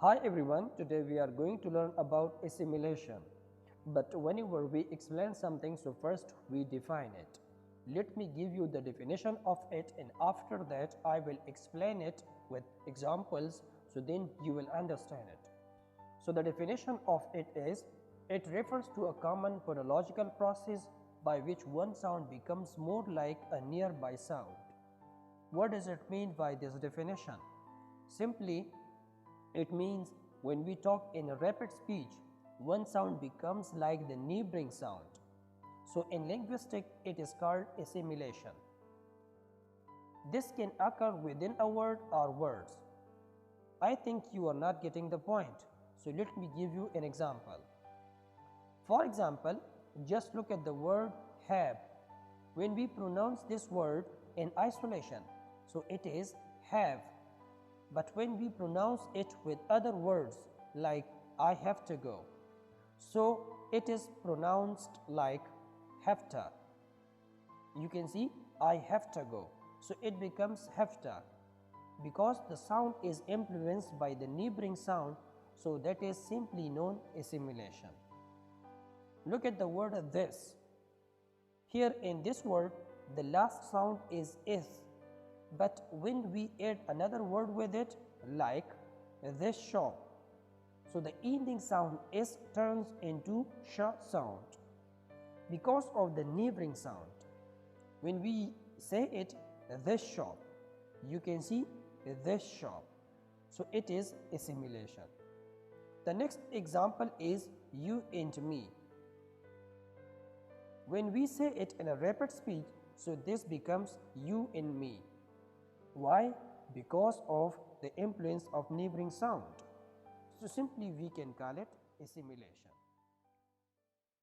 Hi everyone, today we are going to learn about assimilation. But whenever we explain something, so first we define it. Let me give you the definition of it, and after that I will explain it with examples, so then you will understand it. So the definition of it is, it refers to a common phonological process by which one sound becomes more like a nearby sound. What does it mean by this definition? Simply, it means when we talk in a rapid speech, one sound becomes like the neighboring sound. So in linguistics, it is called assimilation. This can occur within a word or words. I think you are not getting the point, so let me give you an example. For example, just look at the word have. When we pronounce this word in isolation, so it is have. But when we pronounce it with other words like I have to go, so it is pronounced like hefta. You can see I have to go, so it becomes hefta because the sound is influenced by the neighboring sound, so that is simply known assimilation. Look at the word this. Here in this word, the last sound is is. But when we add another word with it, like this shop, so the ending sound is turns into sh sound because of the neighboring sound. When we say it this shop, you can see this shop, so it is assimilation. The next example is you and me. When we say it in a rapid speech, so this becomes you and me. Why? Because of the influence of neighboring sound. So simply we can call it assimilation.